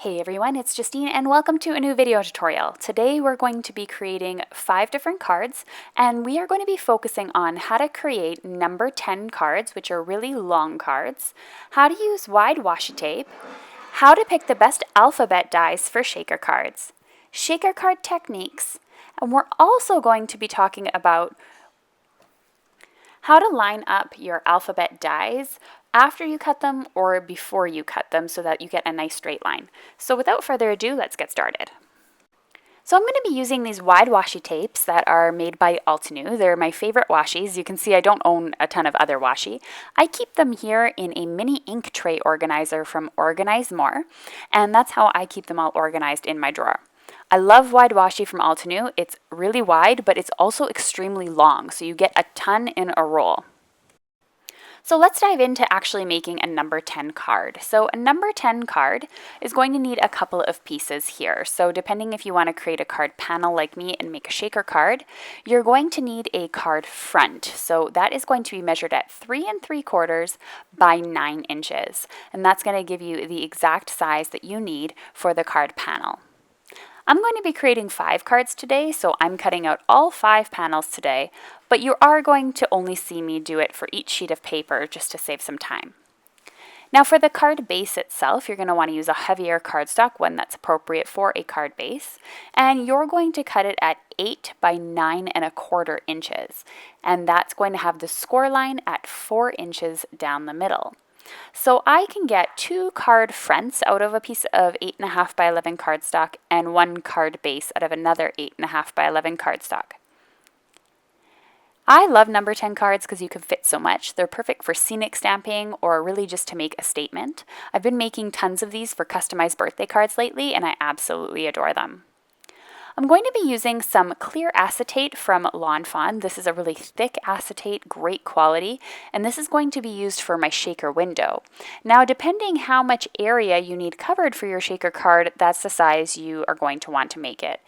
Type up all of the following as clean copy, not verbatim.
Hey everyone, it's Justine and welcome to a new video tutorial. Today we're going to be creating 5 different cards and we are going to be focusing on how to create number 10 cards, which are really long cards, how to use wide washi tape, how to pick the best alphabet dies for shaker cards, shaker card techniques, and we're also going to be talking about how to line up your alphabet dies after you cut them or before you cut them so that you get a nice straight line. So without further ado, let's get started. So I'm going to be using these wide washi tapes that are made by Altenew. They're my favorite washies. You can see I don't own a ton of other washi. I keep them here in a mini ink tray organizer from Organize More, and that's how I keep them all organized in my drawer. I love wide washi from Altenew. It's really wide, but it's also extremely long, so you get a ton in a roll. So let's dive into actually making a number 10 card. So a number 10 card is going to need a couple of pieces here. So depending if you want to create a card panel like me and make a shaker card, you're going to need a card front. So that is going to be measured at 3 3/4 by 9 inches. And that's going to give you the exact size that you need for the card panel. I'm going to be creating 5 cards today, so I'm cutting out all 5 panels today, but you are going to only see me do it for each sheet of paper just to save some time. Now for the card base itself, you're going to want to use a heavier cardstock, one that's appropriate for a card base, and you're going to cut it at 8 by 9 1/4 inches, and that's going to have the score line at 4 inches down the middle. So I can get 2 card fronts out of a piece of 8.5 by 11 cardstock and 1 card base out of another 8.5 by 11 cardstock. I love number 10 cards because you can fit so much. They're perfect for scenic stamping or really just to make a statement. I've been making tons of these for customized birthday cards lately and I absolutely adore them. I'm going to be using some clear acetate from Fawn. This is a really thick acetate, great quality, and this is going to be used for my shaker window. Now, depending how much area you need covered for your shaker card, that's the size you are going to want to make it.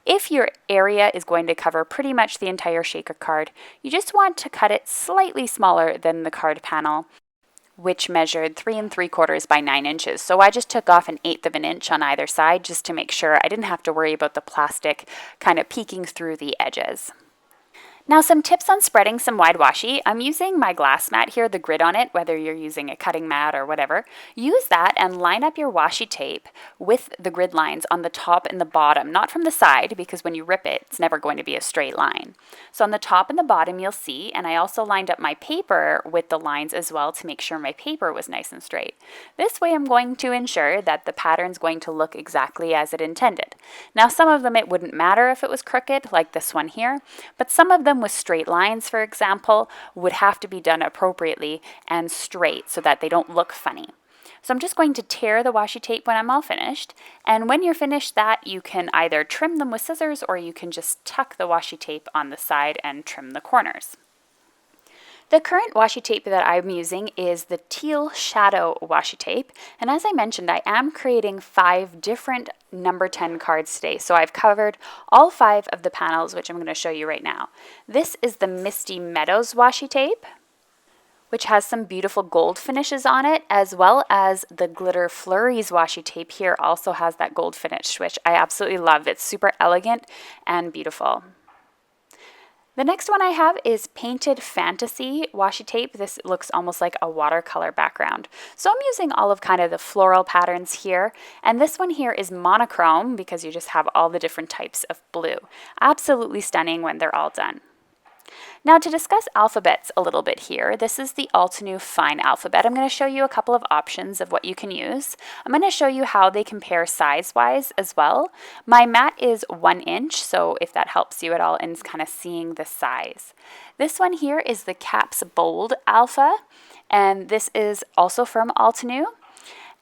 If your area is going to cover pretty much the entire shaker card, you just want to cut it slightly smaller than the card panel, which measured 3 3/4 by 9 inches. So I just took off 1/8 of an inch on either side just to make sure I didn't have to worry about the plastic kind of peeking through the edges. Now some tips on spreading some wide washi. I'm using my glass mat here, the grid on it, whether you're using a cutting mat or whatever. Use that and line up your washi tape with the grid lines on the top and the bottom, not from the side because when you rip it, it's never going to be a straight line. So on the top and the bottom you'll see, and I also lined up my paper with the lines as well to make sure my paper was nice and straight. This way I'm going to ensure that the pattern's going to look exactly as it intended. Now some of them it wouldn't matter if it was crooked, like this one here, but some of them with straight lines, for example, would have to be done appropriately and straight so that they don't look funny. So I'm just going to tear the washi tape when I'm all finished, and when you're finished that, you can either trim them with scissors or you can just tuck the washi tape on the side and trim the corners. The current washi tape that I'm using is the Teal Shadow washi tape, and as I mentioned, I am creating 5 different number 10 cards today, so I've covered all 5 of the panels, which I'm going to show you right now. This is the Misty Meadows washi tape, which has some beautiful gold finishes on it, as well as the glitter Flurries washi tape here also has that gold finish, which I absolutely love. It's super elegant and beautiful. The next one I have is Painted Fantasy washi tape. This looks almost like a watercolor background. So I'm using all of kind of the floral patterns here. And this one here is monochrome because you just have all the different types of blue. Absolutely stunning when they're all done. Now to discuss alphabets a little bit here, this is the Altenew Fine Alphabet. I'm going to show you a couple of options of what you can use. I'm going to show you how they compare size-wise as well. My mat is 1 inch, so if that helps you at all in kind of seeing the size. This one here is the Caps Bold Alpha, and this is also from Altenew.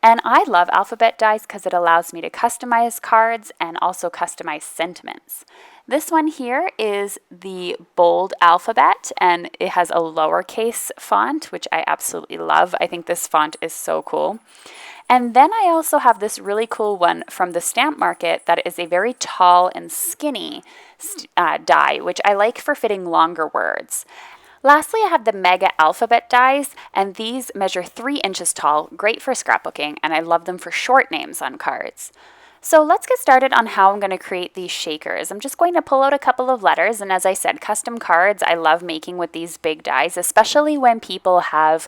And I love alphabet dies because it allows me to customize cards and also customize sentiments. This one here is the Bold Alphabet, and it has a lowercase font, which I absolutely love. I think this font is so cool. And then I also have this really cool one from the stamp market that is a very tall and skinny die, which I like for fitting longer words. Lastly, I have the Mega Alphabet dies, and these measure 3 inches tall, great for scrapbooking, and I love them for short names on cards. So let's get started on how I'm going to create these shakers. I'm just going to pull out a couple of letters, and as I said, custom cards I love making with these big dies, especially when people have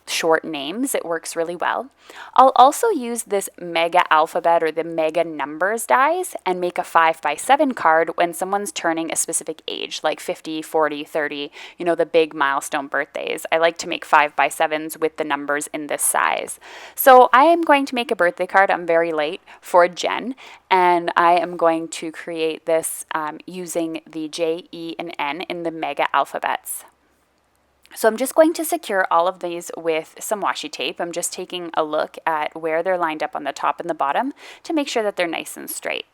short names. It works really well. I'll also use this Mega Alphabet or the Mega Numbers dies and make a 5x7 card when someone's turning a specific age, like 50, 40, 30, the big milestone birthdays. I like to make 5x7s with the numbers in this size. So I am going to make a birthday card. I'm very late for Jen, and I am going to create this using the J, E, and N in the Mega Alphabets. So I'm just going to secure all of these with some washi tape. I'm just taking a look at where they're lined up on the top and the bottom to make sure that they're nice and straight.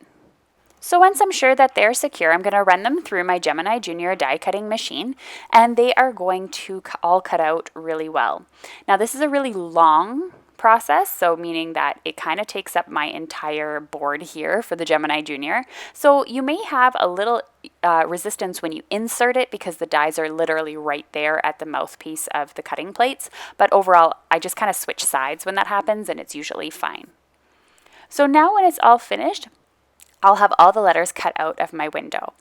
So once I'm sure that they're secure, I'm going to run them through my Gemini Junior die cutting machine, and they are going to all cut out really well. Now this is a really long process, so meaning that it kind of takes up my entire board here for the Gemini Junior. So you may have a little resistance when you insert it because the dies are literally right there at the mouthpiece of the cutting plates, but overall I just kind of switch sides when that happens and it's usually fine. So now when it's all finished, I'll have all the letters cut out of my window.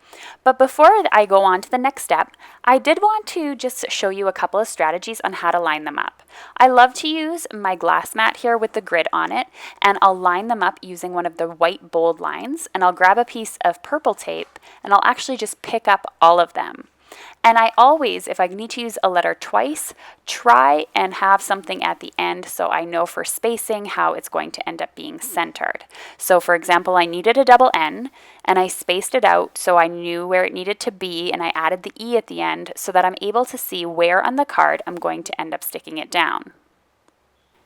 But before I go on to the next step, I did want to just show you a couple of strategies on how to line them up. I love to use my glass mat here with the grid on it, and I'll line them up using one of the white bold lines, and I'll grab a piece of purple tape, and I'll actually just pick up all of them. And I always, if I need to use a letter twice, try and have something at the end so I know for spacing how it's going to end up being centered. So for example, I needed a double N and I spaced it out so I knew where it needed to be, and I added the E at the end so that I'm able to see where on the card I'm going to end up sticking it down.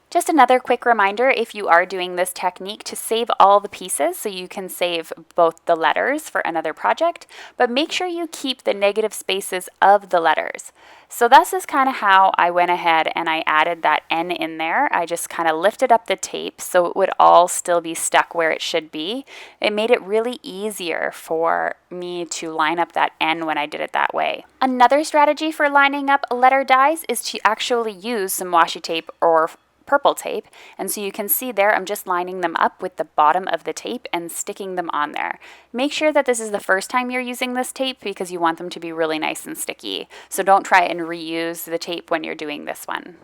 Just another quick reminder, if you are doing this technique, to save all the pieces so you can save both the letters for another project, but make sure you keep the negative spaces of the letters. So this is kind of how I went ahead and I added that N in there. I just kind of lifted up the tape so it would all still be stuck where it should be. It made it really easier for me to line up that N when I did it that way. Another strategy for lining up letter dies is to actually use some washi tape or purple tape, and so you can see there I'm just lining them up with the bottom of the tape and sticking them on there. Make sure that this is the first time you're using this tape because you want them to be really nice and sticky, so don't try and reuse the tape when you're doing this one.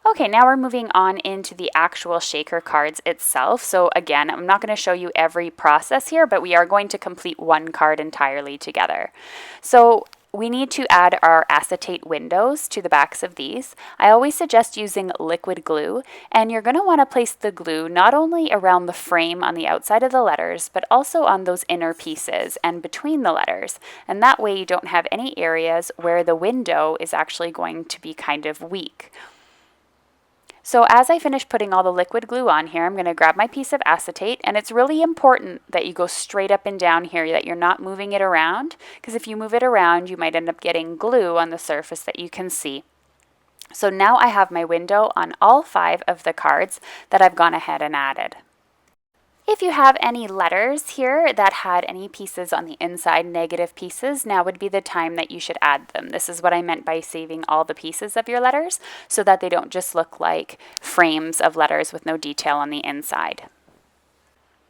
Okay, now we're moving on into the actual shaker cards itself. So again, I'm not going to show you every process here, but we are going to complete one card entirely together. So we need to add our acetate windows to the backs of these. I always suggest using liquid glue, and you're going to want to place the glue not only around the frame on the outside of the letters, but also on those inner pieces and between the letters. And that way you don't have any areas where the window is actually going to be kind of weak. So as I finish putting all the liquid glue on here, I'm going to grab my piece of acetate, and it's really important that you go straight up and down here, that you're not moving it around, because if you move it around, you might end up getting glue on the surface that you can see. So now I have my window on all 5 of the cards that I've gone ahead and added. If you have any letters here that had any pieces on the inside, negative pieces, now would be the time that you should add them. This is what I meant by saving all the pieces of your letters so that they don't just look like frames of letters with no detail on the inside.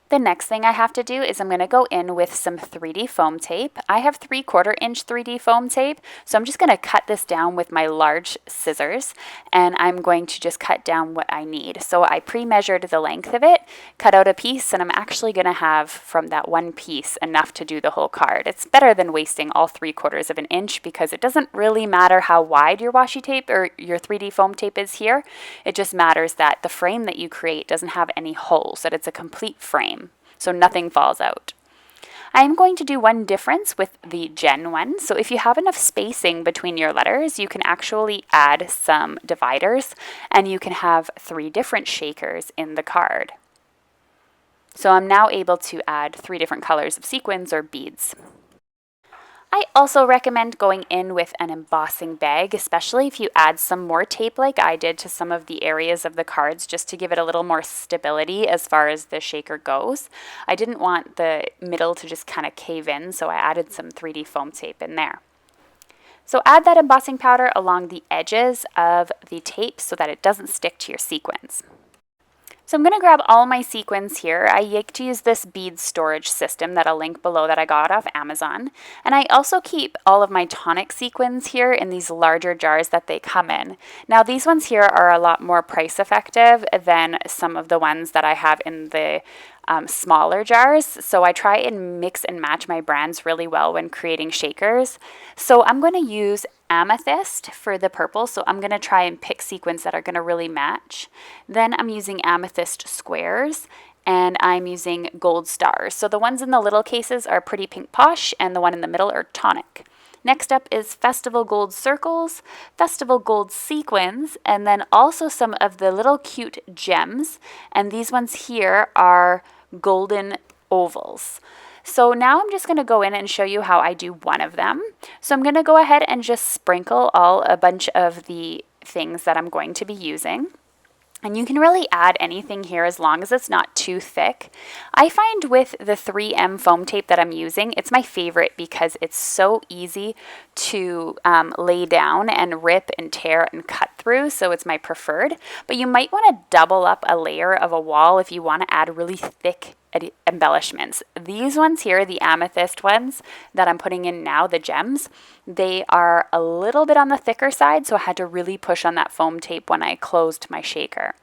The next thing I have to do is I'm going to go in with some 3D foam tape. I have 3/4 inch 3D foam tape, so I'm just going to cut this down with my large scissors, and I'm going to just cut down what I need. So I pre-measured the length of it, cut out a piece, and I'm actually going to have from that one piece enough to do the whole card. It's better than wasting all 3/4 of an inch because it doesn't really matter how wide your washi tape or your 3D foam tape is here. It just matters that the frame that you create doesn't have any holes, that it's a complete frame, so nothing falls out. I am going to do one difference with the Gen one. So if you have enough spacing between your letters, you can actually add some dividers and you can have 3 different shakers in the card. So I'm now able to add 3 different colors of sequins or beads. I also recommend going in with an embossing bag, especially if you add some more tape like I did to some of the areas of the cards, just to give it a little more stability as far as the shaker goes. I didn't want the middle to just kind of cave in, so I added some 3D foam tape in there. So add that embossing powder along the edges of the tape so that it doesn't stick to your sequins. So I'm going to grab all my sequins here. I like to use this bead storage system that I'll link below that I got off Amazon. And I also keep all of my tonic sequins here in these larger jars that they come in. Now these ones here are a lot more price effective than some of the ones that I have in the smaller jars. So I try and mix and match my brands really well when creating shakers. So I'm going to use Amethyst for the purple, so I'm going to try and pick sequins that are going to really match. Then I'm using Amethyst Squares, and I'm using Gold Stars. So the ones in the little cases are Pretty Pink Posh, and the one in the middle are Tonic. Next up is Festival Gold Circles, Festival Gold Sequins, and then also some of the little cute gems. And these ones here are Golden Ovals. So now I'm just going to go in and show you how I do one of them. So I'm going to go ahead and just sprinkle a bunch of the things that I'm going to be using. And you can really add anything here as long as it's not too thick. I find with the 3M foam tape that I'm using, it's my favorite because it's so easy to lay down and rip and tear and cut through, so it's my preferred. But you might want to double up a layer of a wall if you want to add really thick embellishments. These ones here, the amethyst ones that I'm putting in now, the gems, they are a little bit on the thicker side, so I had to really push on that foam tape when I closed my shaker.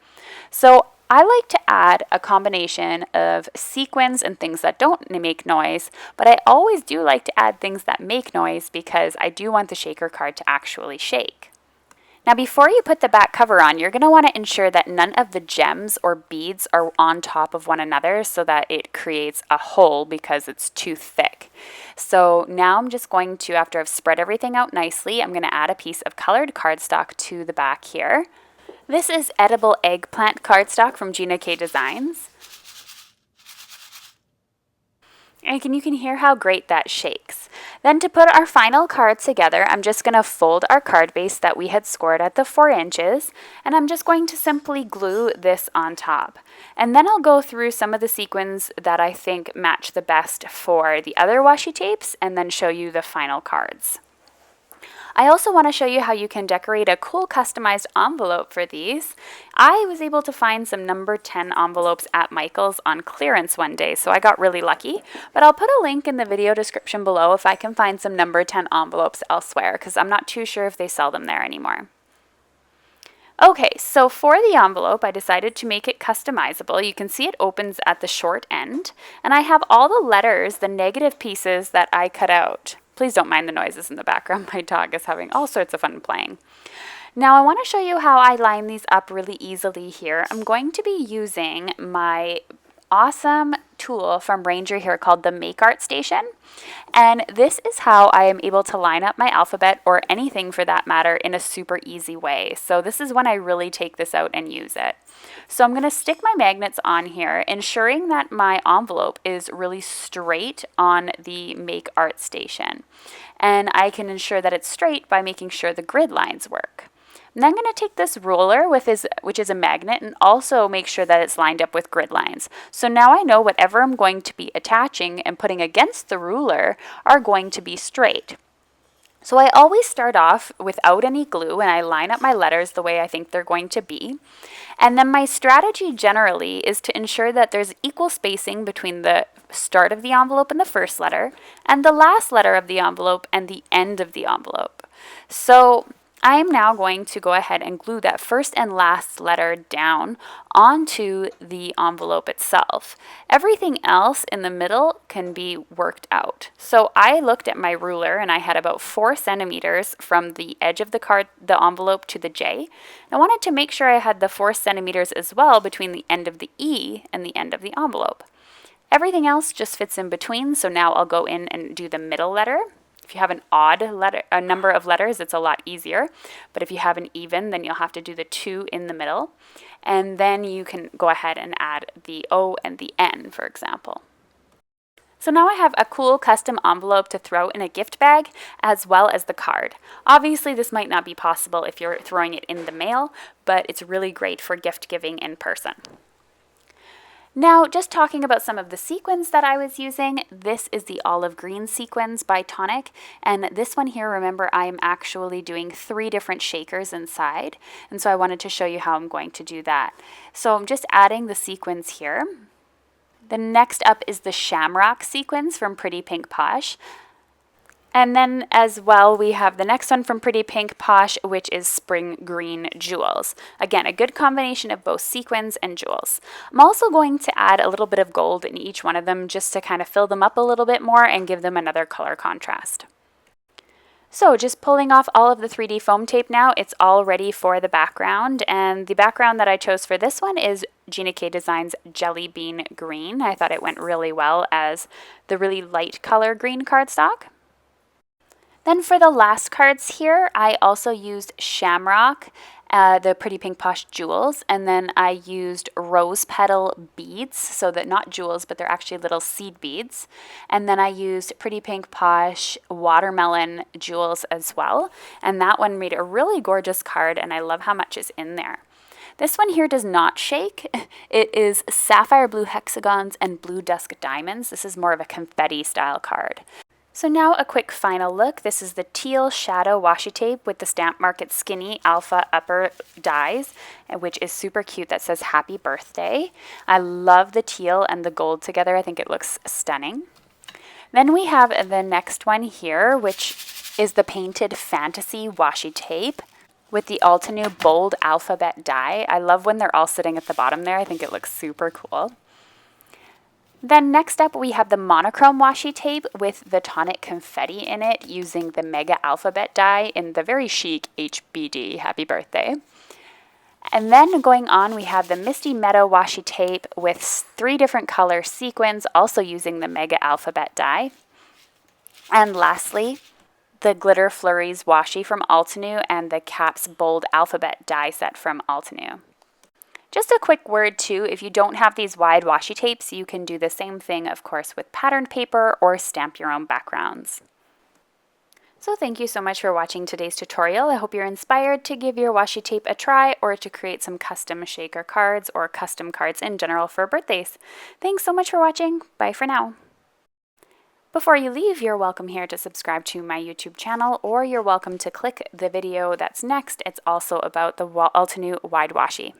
So I like to add a combination of sequins and things that don't make noise, but I always do like to add things that make noise because I do want the shaker card to actually shake. Now before you put the back cover on, you're going to want to ensure that none of the gems or beads are on top of one another so that it creates a hole because it's too thick. So now I'm just going to, after I've spread everything out nicely, I'm going to add a piece of colored cardstock to the back here. This is edible eggplant cardstock from Gina K Designs. And you can hear how great that shakes. Then to put our final card together, I'm just going to fold our card base that we had scored at the 4 inches, and I'm just going to simply glue this on top. And then I'll go through some of the sequins that I think match the best for the other washi tapes, and then show you the final cards. I also want to show you how you can decorate a cool customized envelope for these. I was able to find some number 10 envelopes at Michael's on clearance one day, so I got really lucky. But I'll put a link in the video description below if I can find some number 10 envelopes elsewhere, because I'm not too sure if they sell them there anymore. Okay, so for the envelope, I decided to make it customizable. You can see it opens at the short end, and I have all the letters, the negative pieces that I cut out. Please don't mind the noises in the background. My dog is having all sorts of fun playing. Now I want to show you how I line these up really easily here. I'm going to be using my awesome tool from Ranger here called the Make Art Station. And this is how I am able to line up my alphabet, or anything for that matter, in a super easy way. So this is when I really take this out and use it. So I'm going to stick my magnets on here, ensuring that my envelope is really straight on the Make Art Station. And I can ensure that it's straight by making sure the grid lines work. And then I'm going to take this ruler, which is a magnet, and also make sure that it's lined up with grid lines. So now I know whatever I'm going to be attaching and putting against the ruler are going to be straight. So I always start off without any glue, and I line up my letters the way I think they're going to be. And then my strategy generally is to ensure that there's equal spacing between the start of the envelope and the first letter, and the last letter of the envelope and the end of the envelope. So I am now going to go ahead and glue that first and last letter down onto the envelope itself. Everything else in the middle can be worked out. So I looked at my ruler, and I had about 4 centimeters from the edge of the envelope to the J. I wanted to make sure I had the 4 centimeters as well between the end of the E and the end of the envelope. Everything else just fits in between, so now I'll go in and do the middle letter. If you have an odd number of letters, it's a lot easier. But if you have an even, then you'll have to do the 2 in the middle. And then you can go ahead and add the O and the N, for example. So now I have a cool custom envelope to throw in a gift bag, as well as the card. Obviously, this might not be possible if you're throwing it in the mail, but it's really great for gift giving in person. Now, just talking about some of the sequins that I was using, this is the Olive Green Sequins by Tonic, and this one here, remember, I'm actually doing 3 different shakers inside, and so I wanted to show you how I'm going to do that. So I'm just adding the sequins here. The next up is the Shamrock sequins from Pretty Pink Posh. And then as well, we have the next one from Pretty Pink Posh, which is Spring Green Jewels. Again, a good combination of both sequins and jewels. I'm also going to add a little bit of gold in each one of them just to kind of fill them up a little bit more and give them another color contrast. So just pulling off all of the 3D foam tape now, it's all ready for the background. And the background that I chose for this one is Gina K Designs Jelly Bean Green. I thought it went really well as the really light color green cardstock. Then for the last cards here, I also used Shamrock, the Pretty Pink Posh Jewels, and then I used rose petal beads, so that not jewels, but they're actually little seed beads. And then I used Pretty Pink Posh Watermelon Jewels as well, and that one made a really gorgeous card, and I love how much is in there. This one here does not shake. It is Sapphire Blue Hexagons and Blue Dusk Diamonds. This is more of a confetti style card. So now a quick final look. This is the Teal Shadow Washi Tape with the Stamp Market Skinny Alpha Upper Dies, which is super cute. That says Happy Birthday. I love the teal and the gold together. I think it looks stunning. Then we have the next one here, which is the Painted Fantasy Washi Tape with the Altenew Bold Alphabet Die. I love when they're all sitting at the bottom there. I think it looks super cool. Then next up we have the Monochrome Washi Tape with the Tonic Confetti in it using the Mega Alphabet die in the very chic HBD Happy Birthday. And then going on we have the Misty Meadow Washi Tape with 3 different color sequins also using the Mega Alphabet die. And lastly, the Glitter Flurries Washi from Altenew and the Caps Bold Alphabet die set from Altenew. Just a quick word too, if you don't have these wide washi tapes, you can do the same thing, of course, with patterned paper or stamp your own backgrounds. So thank you so much for watching today's tutorial. I hope you're inspired to give your washi tape a try or to create some custom shaker cards or custom cards in general for birthdays. Thanks so much for watching. Bye for now. Before you leave, you're welcome here to subscribe to my YouTube channel, or you're welcome to click the video that's next. It's also about the Altenew Wide Washi.